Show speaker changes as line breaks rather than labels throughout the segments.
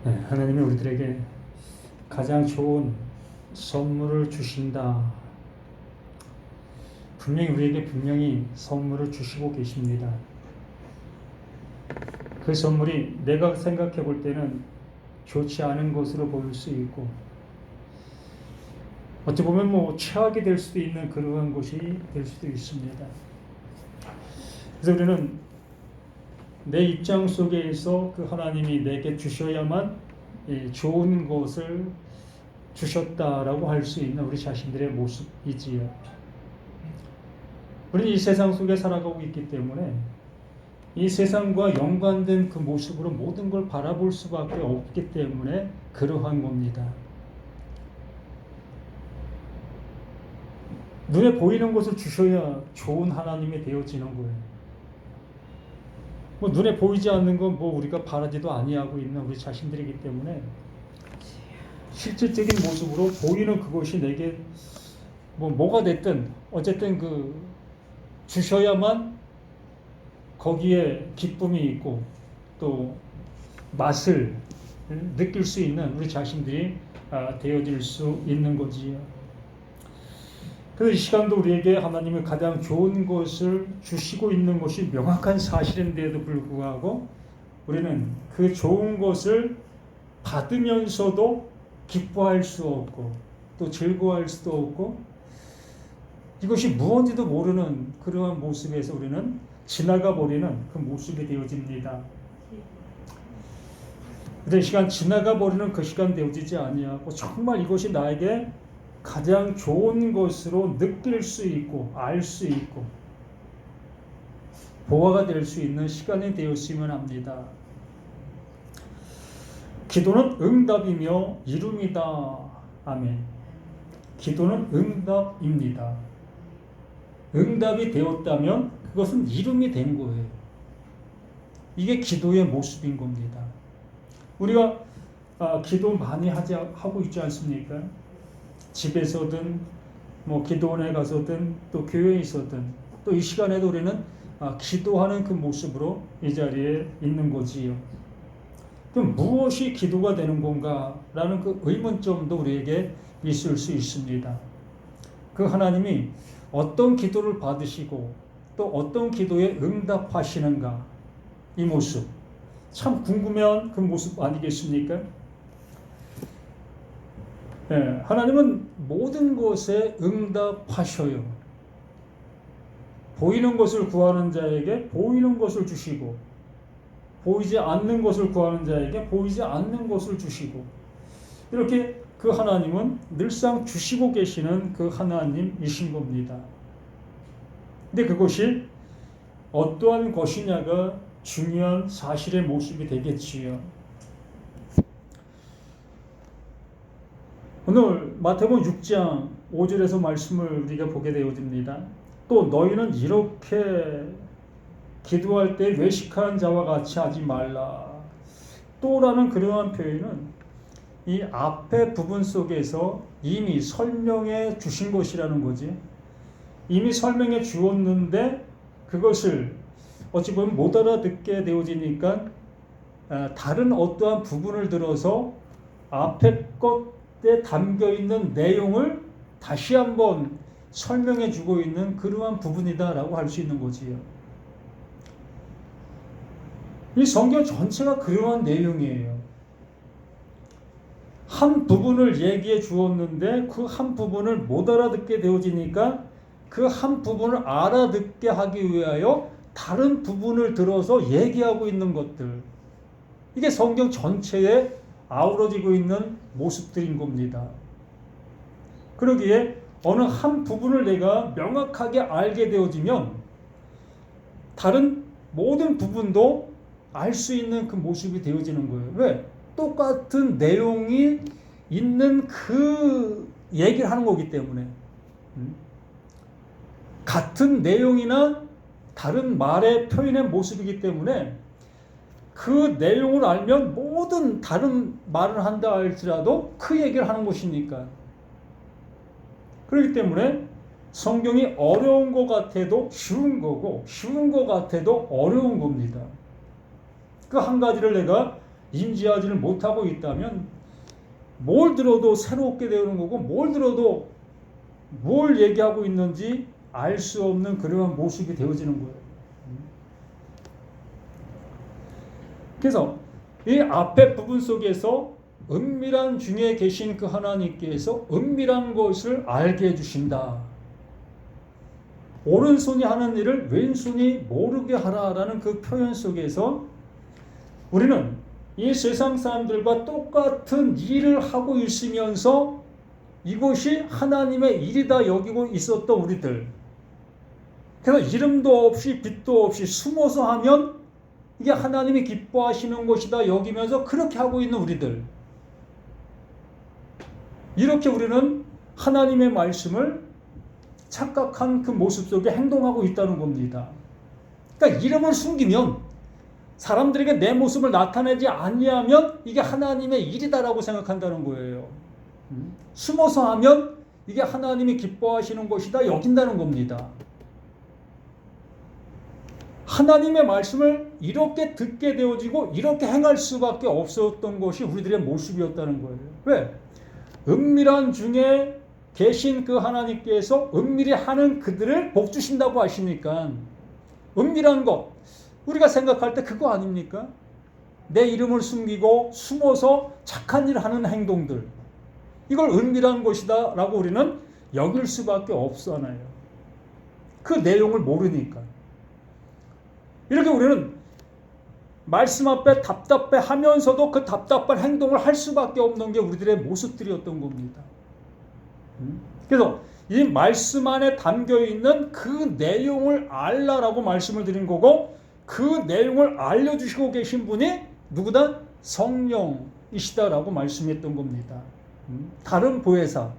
네, 하나님이 우리들에게 가장 좋은 선물을 주신다. 분명히 선물을 주시고 계십니다. 그 선물이 내가 생각해 볼 때는 좋지 않은 것으로 보일 수 있고, 어찌 보면 최악이 될 수도 있는 그러한 것이 될 수도 있습니다. 그래서 우리는 내 입장 속에서 그 하나님이 내게 주셔야만 좋은 것을 주셨다라고 할 수 있는 우리 자신들의 모습이지요. 우리는 이 세상 속에 살아가고 있기 때문에 이 세상과 연관된 그 모습으로 모든 걸 바라볼 수밖에 없기 때문에 그러한 겁니다. 눈에 보이는 것을 주셔야 좋은 하나님이 되어지는 거예요. 눈에 보이지 않는 건 우리가 바라지도 아니하고 있는 우리 자신들이기 때문에 실질적인 모습으로 보이는 그것이 내게 뭐가 됐든 어쨌든 주셔야만 거기에 기쁨이 있고 또 맛을 느낄 수 있는 우리 자신들이 되어질 수 있는 거지요. 그래서 이 시간도 우리에게 하나님은 가장 좋은 것을 주시고 있는 것이 명확한 사실인데도 불구하고 우리는 그 좋은 것을 받으면서도 기뻐할 수 없고 또 즐거워할 수도 없고 이것이 무엇인지도 모르는 그러한 모습에서 우리는 지나가 버리는 그 모습이 되어집니다. 그런데 시간 지나가 버리는 그 시간 되어지지 아니하고 정말 이것이 나에게 가장 좋은 것으로 느낄 수 있고 알 수 있고 보화가 될 수 있는 시간이 되었으면 합니다. 기도는 응답이며 이룸이다. 아멘. 기도는 응답입니다. 응답이 되었다면 그것은 이룸이 된 거예요. 이게 기도의 모습인 겁니다. 우리가 기도 많이 하고 있지 않습니까? 집에서든 기도원에 가서든 또 교회에 있어든 또 이 시간에도 우리는 기도하는 그 모습으로 이 자리에 있는 거지요. 그럼 무엇이 기도가 되는 건가? 라는 그 의문점도 우리에게 있을 수 있습니다. 그 하나님이 어떤 기도를 받으시고 또 어떤 기도에 응답하시는가? 이 모습 참 궁금한 그 모습 아니겠습니까? 네, 하나님은 모든 것에 응답하셔요. 보이는 것을 구하는 자에게 보이는 것을 주시고 보이지 않는 것을 구하는 자에게 보이지 않는 것을 주시고 이렇게 그 하나님은 늘상 주시고 계시는 그 하나님이신 겁니다. 근데 그것이 어떠한 것이냐가 중요한 사실의 모습이 되겠지요. 오늘 마태복음 6장 5절에서 말씀을 우리가 보게 되어집니다. 또 너희는 이렇게 기도할 때 외식하는 자와 같이 하지 말라. 또라는 그러한 표현은 이 앞에 부분 속에서 이미 설명해 주신 것이라는 거지. 이미 설명해 주었는데 그것을 어찌 보면 못 알아듣게 되어지니까 다른 어떠한 부분을 들어서 앞에 것에 담겨 있는 내용을 다시 한번 설명해 주고 있는 그러한 부분이다라고 할 수 있는 거지요. 이 성경 전체가 그러한 내용이에요. 한 부분을 얘기해 주었는데 그 한 부분을 못 알아듣게 되어지니까 그 한 부분을 알아듣게 하기 위하여 다른 부분을 들어서 얘기하고 있는 것들. 이게 성경 전체에 아우러지고 있는 모습들인 겁니다. 그러기에 어느 한 부분을 내가 명확하게 알게 되어지면 다른 모든 부분도 알 수 있는 그 모습이 되어지는 거예요. 왜? 똑같은 내용이 있는 그 얘기를 하는 거기 때문에. 같은 내용이나 다른 말의 표현의 모습이기 때문에 그 내용을 알면 모든 다른 말을 한다 할지라도 그 얘기를 하는 것이니까. 그렇기 때문에 성경이 어려운 것 같아도 쉬운 거고 쉬운 것 같아도 어려운 겁니다. 그 한 가지를 내가 인지하지를 못하고 있다면 뭘 들어도 새롭게 되는 거고, 뭘 들어도 뭘 얘기하고 있는지 알 수 없는 그러한 모습이 되어지는 거예요. 그래서 이 앞에 부분 속에서 은밀한 중에 계신 그 하나님께서 은밀한 것을 알게 해주신다. 오른손이 하는 일을 왼손이 모르게 하라라는 그 표현 속에서 우리는 이 세상 사람들과 똑같은 일을 하고 있으면서 이것이 하나님의 일이다 여기고 있었던 우리들. 그래서 이름도 없이 빛도 없이 숨어서 하면 이게 하나님이 기뻐하시는 것이다 여기면서 그렇게 하고 있는 우리들. 이렇게 우리는 하나님의 말씀을 착각한 그 모습 속에 행동하고 있다는 겁니다. 그러니까 이름을 숨기면, 사람들에게 내 모습을 나타내지 아니하면 이게 하나님의 일이다라고 생각한다는 거예요. 숨어서 하면 이게 하나님이 기뻐하시는 것이다 여긴다는 겁니다. 하나님의 말씀을 이렇게 듣게 되어지고 이렇게 행할 수밖에 없었던 것이 우리들의 모습이었다는 거예요. 왜? 은밀한 중에 계신 그 하나님께서 은밀히 하는 그들을 복 주신다고 하시니까, 은밀한 것, 우리가 생각할 때 그거 아닙니까? 내 이름을 숨기고 숨어서 착한 일을 하는 행동들, 이걸 은밀한 것이다 라고 우리는 여길 수밖에 없잖아요. 그 내용을 모르니까. 이렇게 우리는 말씀 앞에 답답해 하면서도 그 답답한 행동을 할 수밖에 없는 게 우리들의 모습들이었던 겁니다. 그래서 이 말씀 안에 담겨있는 그 내용을 알라라고 말씀을 드린 거고, 그 내용을 알려주시고 계신 분이 누구다? 성령이시다라고 말씀했던 겁니다. 다른 보혜사,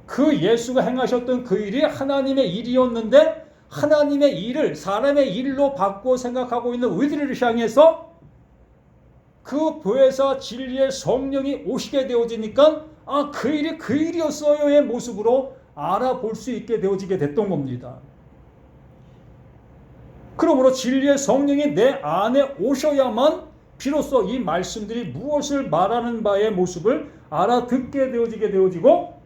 그 예수가 행하셨던 그 일이 하나님의 일이었는데 하나님의 일을 사람의 일로 바꾸어 생각하고 있는 우리들을 향해서 그 보혜사 진리의 성령이 오시게 되어지니까 그 일이 그 일이었어요의 모습으로 알아볼 수 있게 되어지게 됐던 겁니다. 그러므로 진리의 성령이 내 안에 오셔야만 비로소 이 말씀들이 무엇을 말하는 바의 모습을 알아듣게 되어지게 되어지고,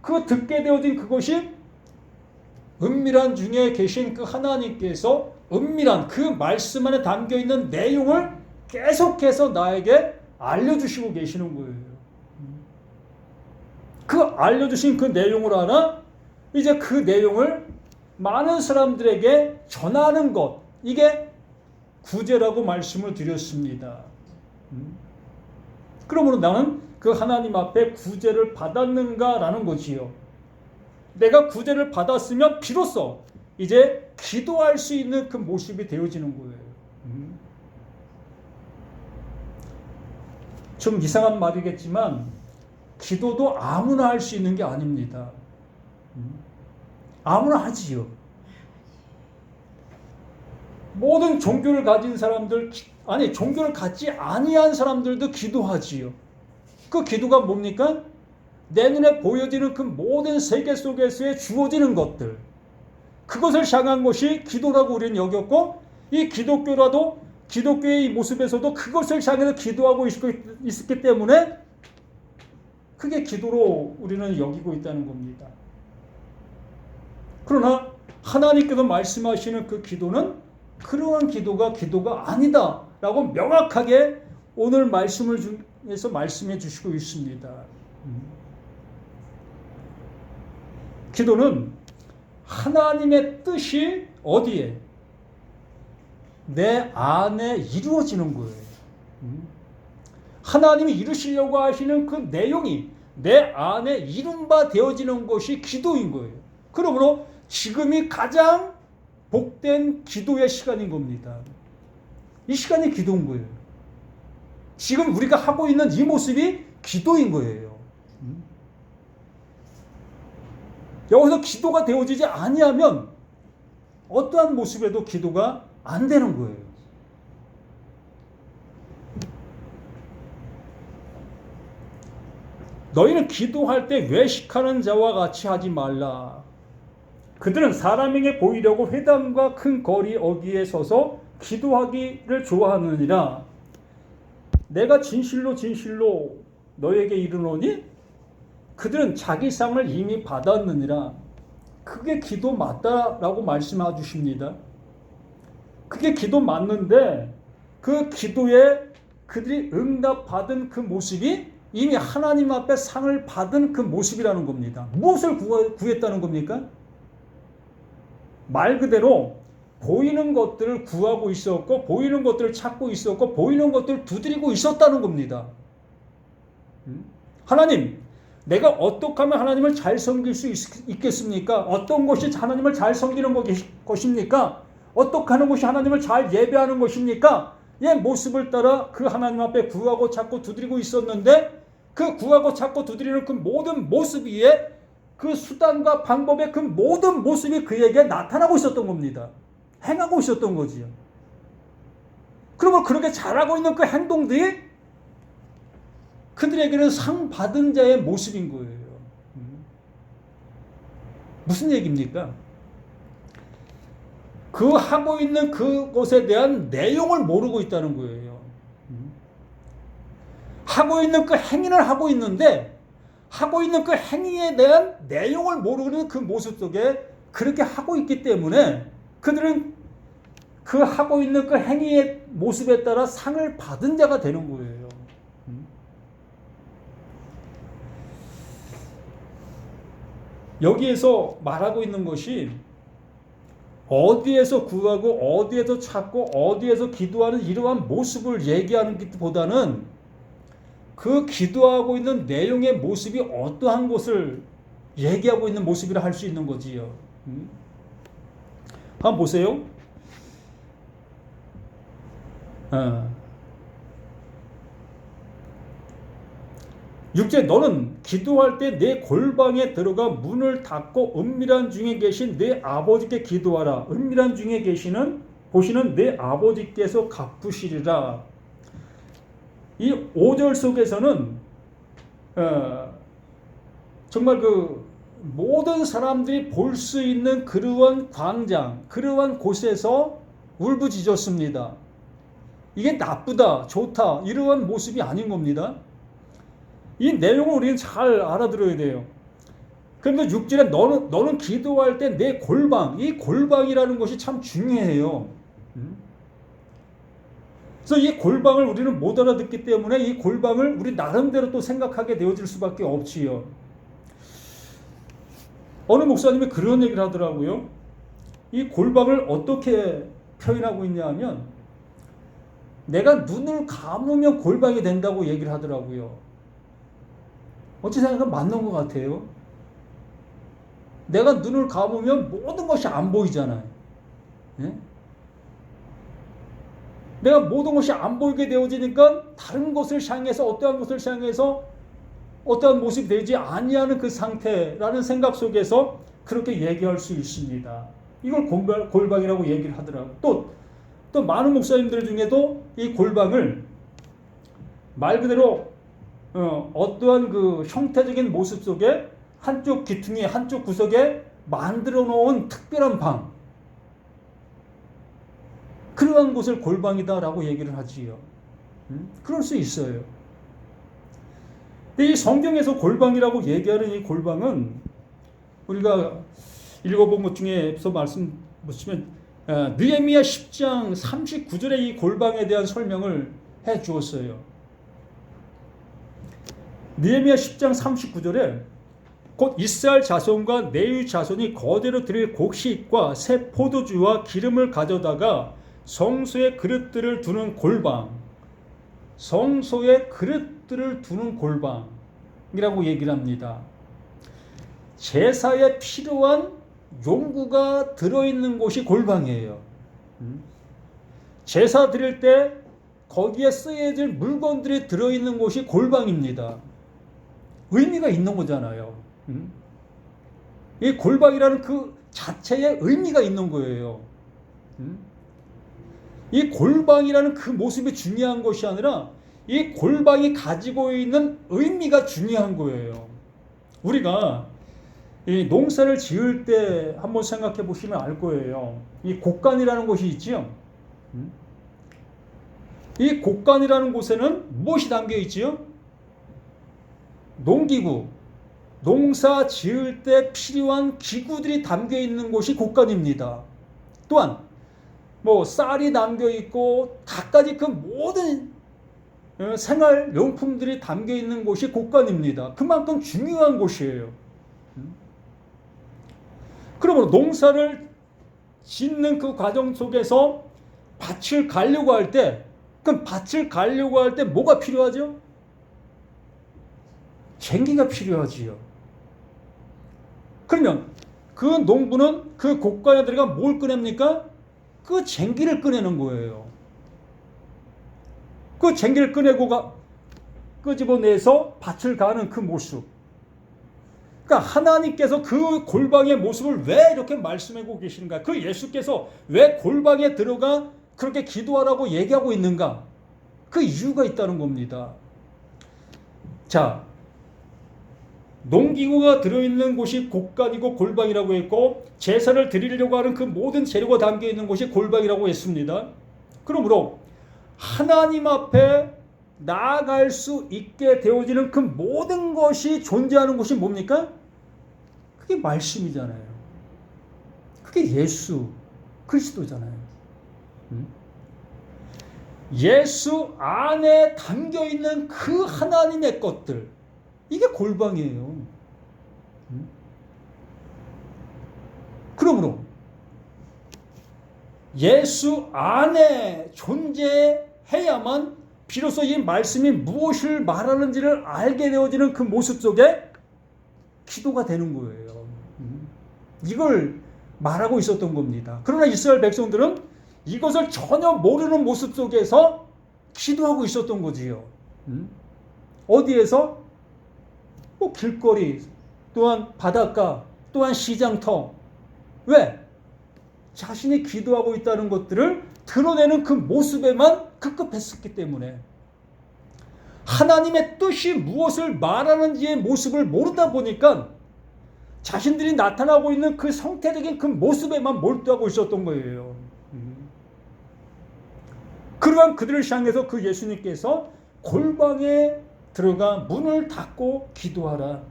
그 듣게 되어진 그것이 은밀한 중에 계신 그 하나님께서 은밀한 그 말씀 안에 담겨있는 내용을 계속해서 나에게 알려주시고 계시는 거예요. 그 알려주신 그 내용을 알아 이제 그 내용을 많은 사람들에게 전하는 것, 이게 구제라고 말씀을 드렸습니다. 그러므로 나는 그 하나님 앞에 구제를 받았는가라는 거지요. 내가 구제를 받았으면 비로소 이제 기도할 수 있는 그 모습이 되어지는 거예요. 좀 이상한 말이겠지만 기도도 아무나 할 수 있는 게 아닙니다. 아무나 하지요. 모든 종교를 가진 사람들, 아니 종교를 갖지 아니한 사람들도 기도하지요. 그 기도가 뭡니까? 내 눈에 보여지는 그 모든 세계 속에서의 주어지는 것들, 그것을 향한 것이 기도라고 우리는 여겼고, 이 기독교라도 기독교의 이 모습에서도 그것을 향해서 기도하고 있었기 때문에 그게 기도로 우리는 여기고 있다는 겁니다. 그러나 하나님께서 말씀하시는 그 기도는 그러한 기도가 아니다 라고 명확하게 오늘 말씀을 중에서 말씀해 주시고 있습니다. 기도는 하나님의 뜻이 어디에? 내 안에 이루어지는 거예요. 하나님이 이루시려고 하시는 그 내용이 내 안에 이룬바 되어지는 것이 기도인 거예요. 그러므로 지금이 가장 복된 기도의 시간인 겁니다. 이 시간이 기도인 거예요. 지금 우리가 하고 있는 이 모습이 기도인 거예요. 여기서 기도가 되어지지 아니하면 어떠한 모습에도 기도가 안 되는 거예요. 너희는 기도할 때 외식하는 자와 같이 하지 말라. 그들은 사람에게 보이려고 회당과 큰 거리 어귀에 서서 기도하기를 좋아하느니라. 내가 진실로 진실로 너에게 이르노니 그들은 자기 상을 이미 받았느니라. 그게 기도 맞다라고 말씀해 주십니다. 그게 기도 맞는데 그 기도에 그들이 응답받은 그 모습이 이미 하나님 앞에 상을 받은 그 모습이라는 겁니다. 무엇을 구했다는 겁니까? 말 그대로 보이는 것들을 구하고 있었고, 보이는 것들을 찾고 있었고, 보이는 것들을 두드리고 있었다는 겁니다. 하나님, 내가 어떻게 하면 하나님을 잘 섬길 수 있겠습니까? 어떤 것이 하나님을 잘 섬기는 것입니까? 어떻게 하는 것이 하나님을 잘 예배하는 것입니까? 예, 모습을 따라 그 하나님 앞에 구하고 찾고 두드리고 있었는데 그 구하고 찾고 두드리는 그 모든 모습 위에 그 수단과 방법의 그 모든 모습이 그에게 나타나고 있었던 겁니다. 행하고 있었던 거지요. 그러면 그렇게 잘하고 있는 그 행동들이 그들에게는 상 받은 자의 모습인 거예요. 무슨 얘기입니까? 그 하고 있는 그것에 대한 내용을 모르고 있다는 거예요. 하고 있는 그 행위를 하고 있는데 하고 있는 그 행위에 대한 내용을 모르는 그 모습 속에 그렇게 하고 있기 때문에 그들은 그 하고 있는 그 행위의 모습에 따라 상을 받은 자가 되는 거예요. 여기에서 말하고 있는 것이 어디에서 구하고 어디에서 찾고 어디에서 기도하는 이러한 모습을 얘기하는 것보다는 그 기도하고 있는 내용의 모습이 어떠한 것을 얘기하고 있는 모습이라 할 수 있는 거지요. 한번 보세요. 6절 너는 기도할 때 내 골방에 들어가 문을 닫고 은밀한 중에 계신 내 아버지께 기도하라. 은밀한 중에 보시는 내 아버지께서 갚으시리라. 이 5절 속에서는 정말 그 모든 사람들이 볼 수 있는 그러한 광장, 그러한 곳에서 울부짖었습니다. 이게 나쁘다, 좋다 이러한 모습이 아닌 겁니다. 이 내용을 우리는 잘 알아들어야 돼요. 그런데 6절에 너는 기도할 때 내 골방, 이 골방이라는 것이 참 중요해요. 그래서 이 골방을 우리는 못 알아듣기 때문에 이 골방을 우리 나름대로 또 생각하게 되어질 수밖에 없지요. 어느 목사님이 그런 얘기를 하더라고요. 이 골방을 어떻게 표현하고 있냐 하면 내가 눈을 감으면 골방이 된다고 얘기를 하더라고요. 어찌 생각하면 맞는 것 같아요. 내가 눈을 감으면 모든 것이 안 보이잖아요. 예? 내가 모든 것이 안 보이게 되어지니까 다른 것을 향해서 어떠한 것을 향해서 어떠한 모습이 되지 아니하는 그 상태라는 생각 속에서 그렇게 얘기할 수 있습니다. 이걸 골방이라고 얘기를 하더라고요. 또 많은 목사님들 중에도 이 골방을 말 그대로 어떠한 그 형태적인 모습 속에 한쪽 귀퉁이 한쪽 구석에 만들어 놓은 특별한 방, 그러한 곳을 골방이다라고 얘기를 하지요. 그럴 수 있어요. 근데 이 성경에서 골방이라고 얘기하는 이 골방은 우리가 읽어본 것 중에서 말씀 보시면 느헤미야 10장 39절에 이 골방에 대한 설명을 해 주었어요. 느헤미야 10장 39절에 곧 이스라엘 자손과 레위 자손이 거대로 드릴 곡식과 새 포도주와 기름을 가져다가 성소에 그릇들을 두는 골방, 성소에 그릇들을 두는 골방이라고 얘기를 합니다. 제사에 필요한 용구가 들어있는 곳이 골방이에요. 제사 드릴 때 거기에 쓰여질 물건들이 들어있는 곳이 골방입니다. 의미가 있는 거잖아요. 이 골방이라는 그 자체에 의미가 있는 거예요. 이 골방이라는 그 모습이 중요한 것이 아니라 이 골방이 가지고 있는 의미가 중요한 거예요. 우리가 이 농사를 지을 때 한번 생각해 보시면 알 거예요. 이 곡간이라는 것이 있지요. 이 곡간이라는 곳에는 무엇이 담겨 있지요? 농기구, 농사 지을 때 필요한 기구들이 담겨 있는 곳이 곡간입니다. 또한 뭐 쌀이 담겨 있고 갖가지 그 모든 생활용품들이 담겨 있는 곳이 곡간입니다. 그만큼 중요한 곳이에요. 그러므로 농사를 짓는 그 과정 속에서 밭을 가려고 할 때, 그럼 밭을 가려고 할 때 뭐가 필요하죠? 쟁기가 필요하지요. 그러면 그 농부는 그 곡간에 들어가 뭘 꺼냅니까? 그 쟁기를 꺼내는 거예요. 그 쟁기를 꺼내고 끄집어내서 밭을 가는 그 모습. 그러니까 하나님께서 그 골방의 모습을 왜 이렇게 말씀하고 계시는가? 그 예수께서 왜 골방에 들어가 그렇게 기도하라고 얘기하고 있는가? 그 이유가 있다는 겁니다. 자, 농기구가 들어있는 곳이 곡간이고 골방이라고 했고, 제사를 드리려고 하는 그 모든 재료가 담겨있는 곳이 골방이라고 했습니다. 그러므로 하나님 앞에 나아갈 수 있게 되어지는 그 모든 것이 존재하는 곳이 뭡니까? 그게 말씀이잖아요. 그게 예수 그리스도잖아요. 예수 안에 담겨있는 그 하나님의 것들, 이게 골방이에요. 그러므로 예수 안에 존재해야만 비로소 이 말씀이 무엇을 말하는지를 알게 되어지는 그 모습 속에 기도가 되는 거예요. 이걸 말하고 있었던 겁니다. 그러나 이스라엘 백성들은 이것을 전혀 모르는 모습 속에서 기도하고 있었던 거지요. 어디에서? 뭐 길거리, 또한 바닷가, 또한 시장터. 왜? 자신이 기도하고 있다는 것들을 드러내는 그 모습에만 급급했었기 때문에, 하나님의 뜻이 무엇을 말하는지의 모습을 모르다 보니까 자신들이 나타나고 있는 그 성태적인 그 모습에만 몰두하고 있었던 거예요. 그러한 그들을 향해서 그 예수님께서 골방에 들어가 문을 닫고 기도하라.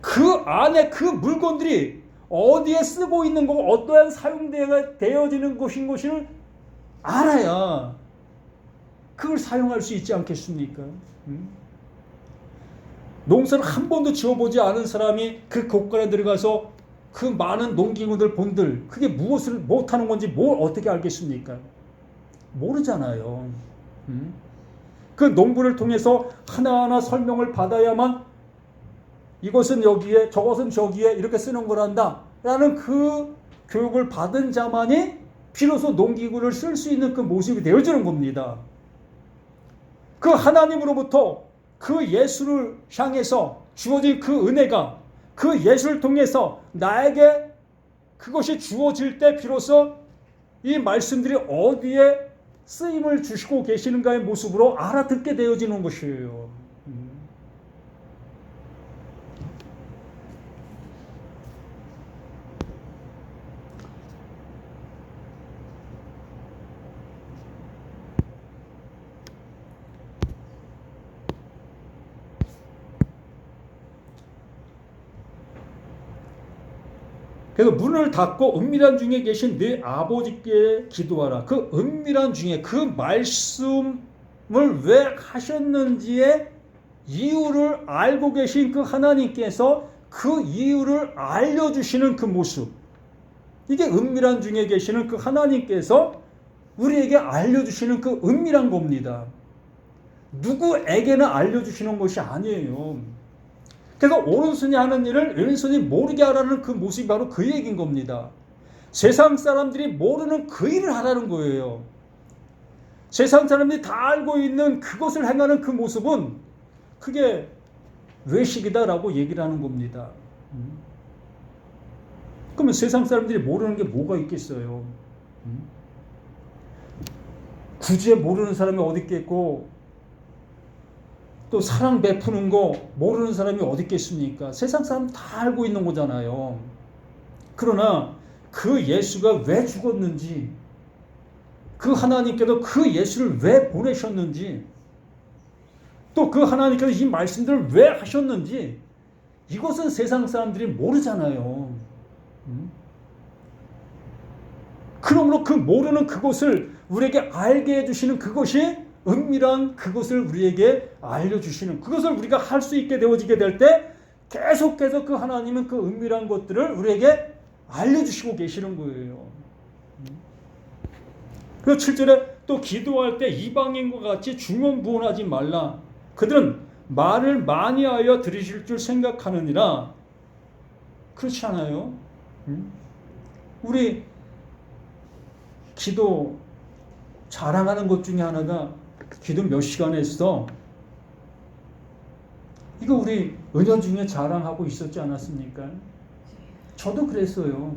그 안에 그 물건들이 어디에 쓰고 있는 거고 어떠한 사용되어지는 것인 것을 알아야 그걸 사용할 수 있지 않겠습니까? 농사를 한 번도 지어보지 않은 사람이 그 곡간에 들어가서 그 많은 농기구들 본들, 그게 무엇을 못하는 건지 뭘 어떻게 알겠습니까? 모르잖아요. 그 농부를 통해서 하나하나 설명을 받아야만 이것은 여기에 저것은 저기에 이렇게 쓰는 거란다 라는 그 교육을 받은 자만이 비로소 농기구를 쓸 수 있는 그 모습이 되어지는 겁니다. 그 하나님으로부터 그 예수를 향해서 주어진 그 은혜가 그 예수를 통해서 나에게 그것이 주어질 때 비로소 이 말씀들이 어디에 쓰임을 주시고 계시는가의 모습으로 알아듣게 되어지는 것이에요. 그래서 문을 닫고 은밀한 중에 계신 네 아버지께 기도하라. 그 은밀한 중에 그 말씀을 왜 하셨는지의 이유를 알고 계신 그 하나님께서 그 이유를 알려주시는 그 모습, 이게 은밀한 중에 계시는 그 하나님께서 우리에게 알려주시는 그 은밀한 겁니다. 누구에게나 알려주시는 것이 아니에요. 그래서 오른손이 하는 일을 왼손이 모르게 하라는 그 모습이 바로 그 얘기인 겁니다. 세상 사람들이 모르는 그 일을 하라는 거예요. 세상 사람들이 다 알고 있는 그것을 행하는 그 모습은 그게 외식이다라고 얘기를 하는 겁니다. 그러면 세상 사람들이 모르는 게 뭐가 있겠어요? 굳이 모르는 사람이 어디 있겠고, 또 사랑 베푸는 거 모르는 사람이 어디 있겠습니까? 세상 사람 다 알고 있는 거잖아요. 그러나 그 예수가 왜 죽었는지, 그 하나님께서 그 예수를 왜 보내셨는지, 또 그 하나님께서 이 말씀들을 왜 하셨는지, 이것은 세상 사람들이 모르잖아요. 그러므로 그 모르는 그것을 우리에게 알게 해주시는 그것이 은밀한 그것을 우리에게 알려주시는, 그것을 우리가 할 수 있게 되어지게 될 때 계속해서 그 하나님은 그 은밀한 것들을 우리에게 알려주시고 계시는 거예요. 그 7절에 또 기도할 때 이방인과 같이 중언부언하지 말라. 그들은 말을 많이 하여 들으실 줄 생각하느니라. 그렇지 않아요? 우리 기도 자랑하는 것 중에 하나가 기도 몇 시간 했어? 이거 우리 은연 중에 자랑하고 있었지 않았습니까? 저도 그랬어요.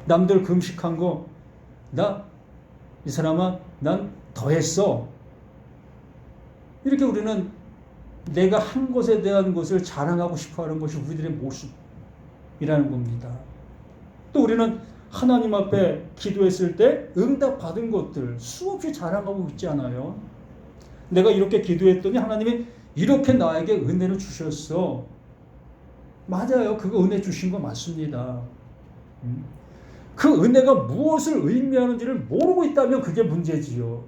남들 금식한 거, 이 사람아, 난 더 했어. 이렇게 우리는 내가 한 것에 대한 것을 자랑하고 싶어 하는 것이 우리들의 모습이라는 겁니다. 또 우리는 하나님 앞에 기도했을 때 응답 받은 것들 수없이 자랑하고 있지 않아요? 내가 이렇게 기도했더니 하나님이 이렇게 나에게 은혜를 주셨어. 맞아요. 그거 은혜 주신 거 맞습니다. 그 은혜가 무엇을 의미하는지를 모르고 있다면 그게 문제지요.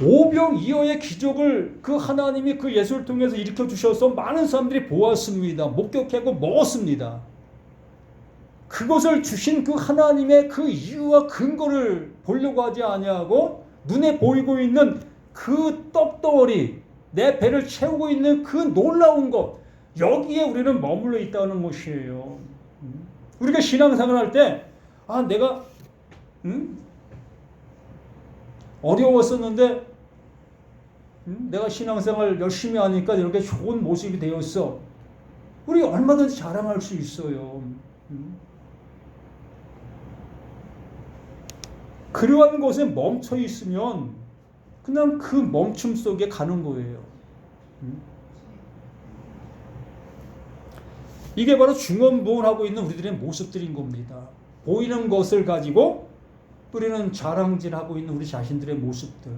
오병이어의 기적을 그 하나님이 그 예수를 통해서 일으켜 주셔서 많은 사람들이 보았습니다. 목격하고 먹었습니다. 그것을 주신 그 하나님의 그 이유와 근거를 보려고 하지 아니하고 눈에 보이고 있는 그 떡덩어리, 내 배를 채우고 있는 그 놀라운 것, 여기에 우리는 머물러 있다는 것이에요. 우리가 신앙생활 할 때 내가 어려웠었는데 내가 신앙생활 열심히 하니까 이렇게 좋은 모습이 되었어. 우리 얼마든지 자랑할 수 있어요. 그러한 곳에 멈춰 있으면 그냥 그 멈춤 속에 가는 거예요. 이게 바로 중언부언하고 있는 우리들의 모습들인 겁니다. 보이는 것을 가지고 우리는 자랑질하고 있는 우리 자신들의 모습들.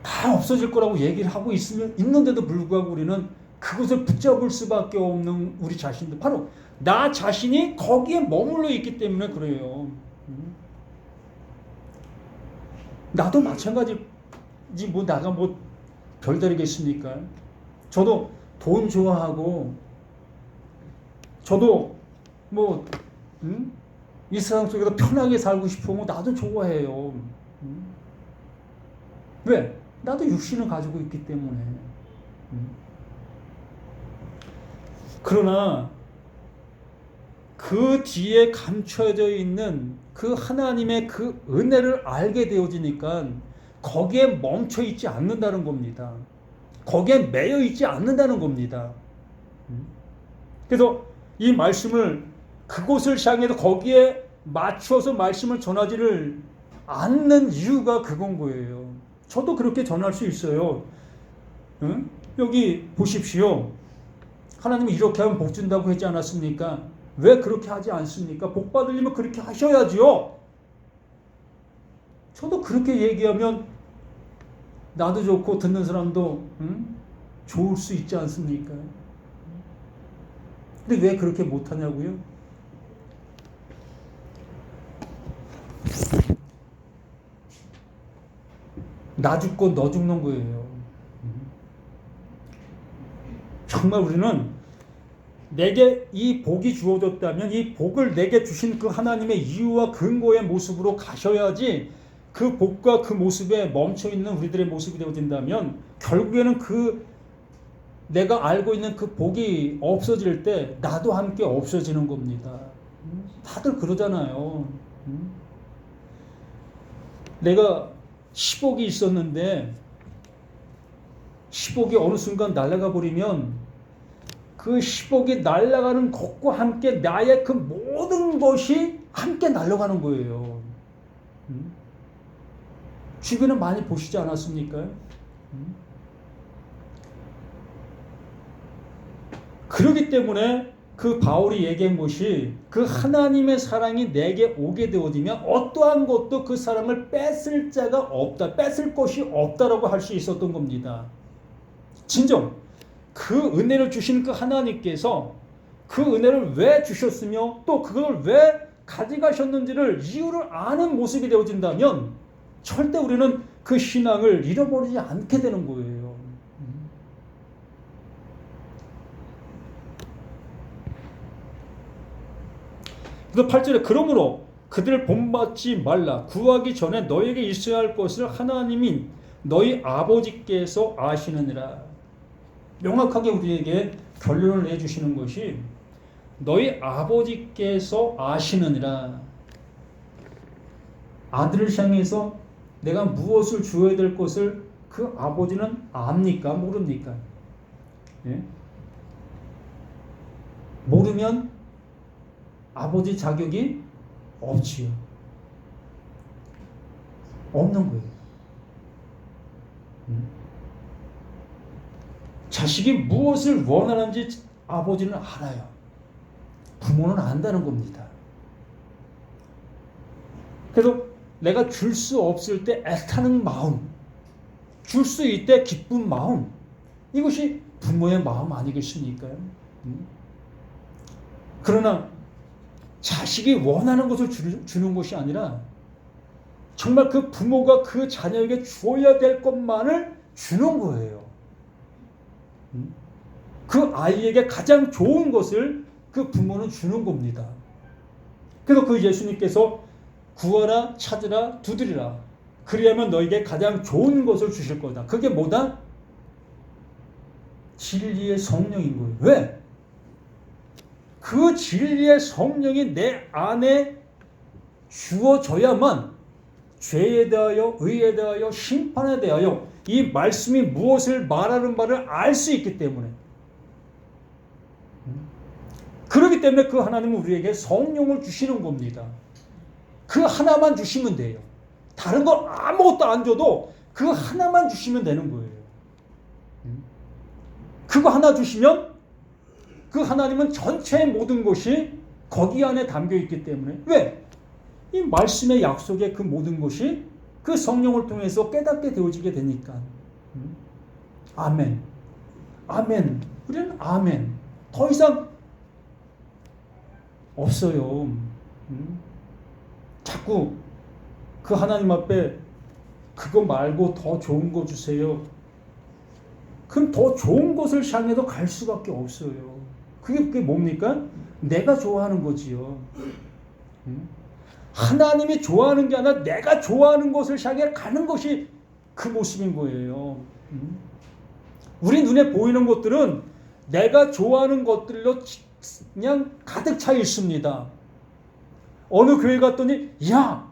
다 없어질 거라고 얘기를 하고 있는데도 불구하고 우리는 그것을 붙잡을 수밖에 없는 우리 자신들. 바로 나 자신이 거기에 머물러 있기 때문에 그래요. 나도 마찬가지. 나가 별다르겠습니까? 저도 돈 좋아하고, 저도 이 세상 속에서 편하게 살고 싶으면 나도 좋아해요. 왜? 나도 육신을 가지고 있기 때문에. 그러나 그 뒤에 감춰져 있는 그 하나님의 그 은혜를 알게 되어지니까 거기에 멈춰 있지 않는다는 겁니다. 거기에 매여 있지 않는다는 겁니다. 그래서 이 말씀을 그곳을 향해서 거기에 맞추어서 말씀을 전하지를 않는 이유가 그건 거예요. 저도 그렇게 전할 수 있어요. 여기 보십시오. 하나님이 이렇게 하면 복 준다고 했지 않았습니까? 왜 그렇게 하지 않습니까? 복 받으려면 그렇게 하셔야지요. 저도 그렇게 얘기하면 나도 좋고 듣는 사람도 좋을 수 있지 않습니까? 근데 왜 그렇게 못하냐고요? 나 죽고 너 죽는 거예요. 정말 우리는 내게 이 복이 주어졌다면 이 복을 내게 주신 그 하나님의 이유와 근거의 모습으로 가셔야지 그 복과 그 모습에 멈춰있는 우리들의 모습이 되어진다면 결국에는 그 내가 알고 있는 그 복이 없어질 때 나도 함께 없어지는 겁니다. 다들 그러잖아요. 내가 10억이 있었는데 10억이 어느 순간 날아가 버리면 그 10억이 날아가는 것과 함께 나의 그 모든 것이 함께 날아가는 거예요. 주변에 많이 보시지 않았습니까? 그렇기 때문에 그 바울이 얘기한 것이 그 하나님의 사랑이 내게 오게 되어지면 어떠한 것도 그 사랑을 뺏을 자가 없다, 뺏을 것이 없다라고 할 수 있었던 겁니다. 진정 그 은혜를 주신 그 하나님께서 그 은혜를 왜 주셨으며 또 그걸 왜 가져가셨는지를 이유를 아는 모습이 되어진다면 절대 우리는 그 신앙을 잃어버리지 않게 되는 거예요. 그래서 8절에 그러므로 그들을 본받지 말라. 구하기 전에 너에게 있어야 할 것을 하나님이 너희 아버지께서 아시느니라. 명확하게 우리에게 결론을 내주시는 것이 너희 아버지께서 아시느니라. 아들을 향해서 내가 무엇을 주어야 될 것을 그 아버지는 압니까? 모릅니까? 예? 모르면 아버지 자격이 없지요. 없는 거예요. 자식이 무엇을 원하는지 아버지는 알아요. 부모는 안다는 겁니다. 그래서 내가 줄 수 없을 때 애타는 마음, 줄 수 있을 때 기쁜 마음, 이것이 부모의 마음 아니겠습니까? 그러나 자식이 원하는 것을 주는 것이 아니라 정말 그 부모가 그 자녀에게 주어야 될 것만을 주는 거예요. 그 아이에게 가장 좋은 것을 그 부모는 주는 겁니다. 그래서 그 예수님께서 구하라, 찾으라, 두드리라. 그리하면 너에게 가장 좋은 것을 주실 거다. 그게 뭐다? 진리의 성령인 거예요. 왜? 그 진리의 성령이 내 안에 주어져야만 죄에 대하여, 의에 대하여, 심판에 대하여 이 말씀이 무엇을 말하는 바를 알 수 있기 때문에, 그렇기 때문에 그 하나님은 우리에게 성령을 주시는 겁니다. 그 하나만 주시면 돼요. 다른 거 아무것도 안 줘도 그 하나만 주시면 되는 거예요. 그거 하나 주시면 그 하나님은 전체의 모든 것이 거기 안에 담겨 있기 때문에, 왜? 이 말씀의 약속의 그 모든 것이 그 성령을 통해서 깨닫게 되어지게 되니까. 아멘. 아멘. 우리는 아멘. 더 이상 없어요. 자꾸 그 하나님 앞에 그거 말고 더 좋은 거 주세요. 그럼 더 좋은 것을 향해서 갈 수밖에 없어요. 그게 뭡니까? 내가 좋아하는 거지요. 하나님이 좋아하는 게 아니라 내가 좋아하는 것을 향해 가는 것이 그 모습인 거예요. 우리 눈에 보이는 것들은 내가 좋아하는 것들로 그냥 가득 차 있습니다. 어느 교회 갔더니 야,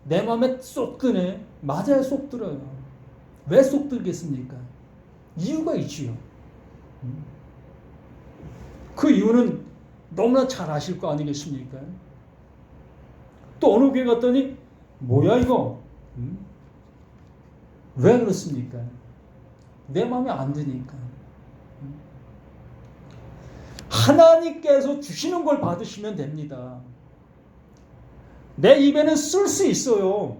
내 마음에 쏙 드네. 맞아요, 쏙 들어요. 왜 쏙 들겠습니까? 이유가 있지요. 그 이유는 너무나 잘 아실 거 아니겠습니까? 또 어느 교회 갔더니 뭐야 이거? 왜 그렇습니까? 내 마음에 안 드니까. 하나님께서 주시는 걸 받으시면 됩니다. 내 입에는 쓸 수 있어요.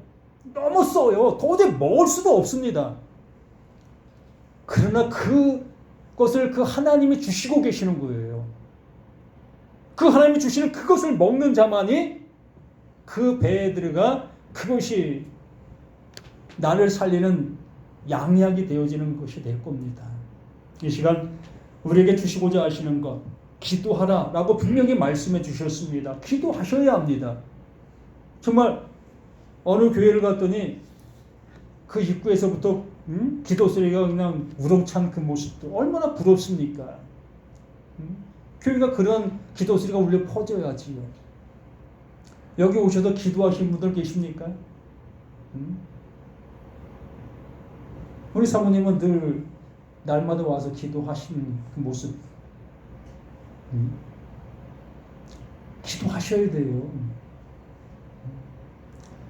너무 써요. 도저히 먹을 수도 없습니다. 그러나 그것을 그 하나님이 주시고 계시는 거예요. 그 하나님이 주시는 그것을 먹는 자만이 그 배에 들어가 그것이 나를 살리는 양약이 되어지는 것이 될 겁니다. 이 시간 우리에게 주시고자 하시는 것, 기도하라 라고 분명히 말씀해 주셨습니다. 기도하셔야 합니다. 정말 어느 교회를 갔더니 그 입구에서부터 기도 소리가 그냥 우렁찬 그 모습도 얼마나 부럽습니까? 교회가 그런 기도 소리가 울려 퍼져야지요. 여기 오셔서 기도하시는 분들 계십니까? 우리 사모님은 늘 날마다 와서 기도하시는 그 모습, 기도하셔야 돼요.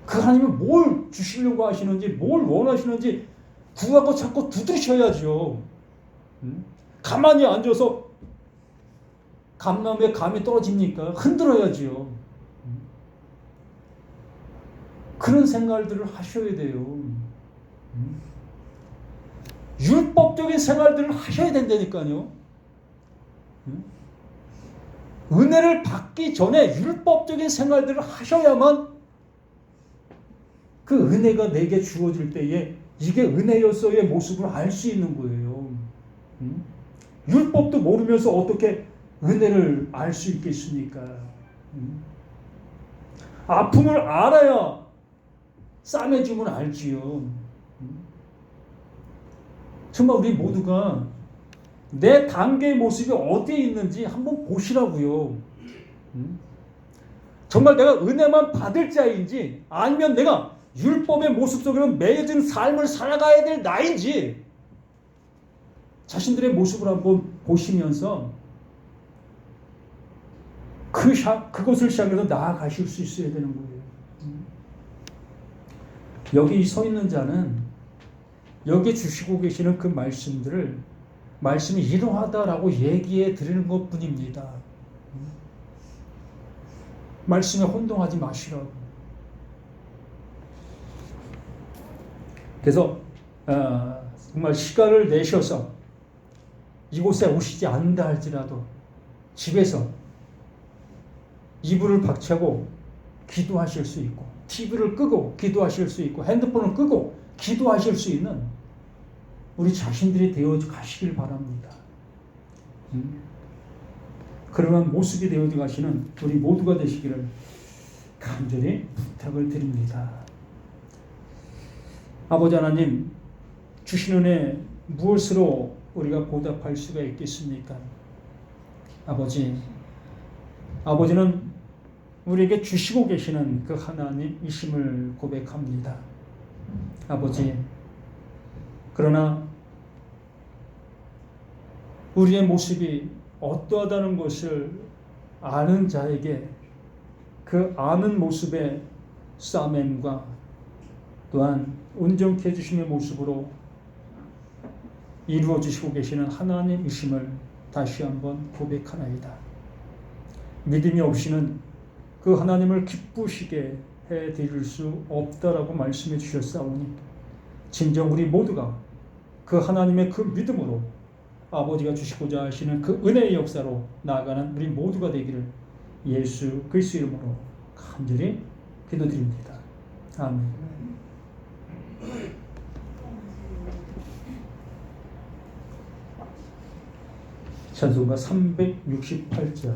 그 하나님은 뭘 주시려고 하시는지, 뭘 원하시는지 구하고 찾고 두드리셔야죠. 가만히 앉아서 감나무에 감이 떨어집니까? 흔들어야지요. 그런 생활들을 하셔야 돼요. 율법적인 생활들을 하셔야 된다니까요. 은혜를 받기 전에 율법적인 생활들을 하셔야만 그 은혜가 내게 주어질 때에 이게 은혜였어의 모습을 알 수 있는 거예요. 율법도 모르면서 어떻게 은혜를 알 수 있겠습니까? 아픔을 알아야 싸매짐을 알지요. 정말 우리 모두가 내 단계의 모습이 어디에 있는지 한번 보시라고요. 정말 내가 은혜만 받을 자인지 아니면 내가 율법의 모습 속으로 매여진 삶을 살아가야 될 나인지 자신들의 모습을 한번 보시면서 그것을 향해서 나아가실 수 있어야 되는 거예요. 여기 서 있는 자는 여기 주시고 계시는 그 말씀이 이러하다라고 얘기해 드리는 것 뿐입니다. 말씀에 혼동하지 마시라고. 그래서 정말 시간을 내셔서 이곳에 오시지 않는다 할지라도 집에서 이불을 박차고 기도하실 수 있고 TV를 끄고 기도하실 수 있고 핸드폰을 끄고 기도하실 수 있는 우리 자신들이 되어 가시길 바랍니다. 그러한 모습이 되어 가시는 우리 모두가 되시기를 간절히 부탁을 드립니다. 아버지 하나님, 주신 은혜 무엇으로 우리가 보답할 수가 있겠습니까? 아버지는 우리에게 주시고 계시는 그 하나님이심을 고백합니다. 아버지, 그러나 우리의 모습이 어떠하다는 것을 아는 자에게 그 아는 모습의 싸움과 또한 온전케 해주심의 모습으로 이루어 주시고 계시는 하나님이심을 다시 한번 고백하나이다. 믿음이 없이는 그 하나님을 기쁘시게 해드릴 수 없다라고 말씀해 주셨사오니 진정 우리 모두가 그 하나님의 그 믿음으로 아버지가 주시고자 하시는 그 은혜의 역사로 나아가는 우리 모두가 되기를 예수 그리스도의 이름으로 간절히 기도드립니다. 아멘. 찬송가 368장.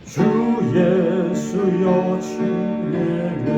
주 예수여 주의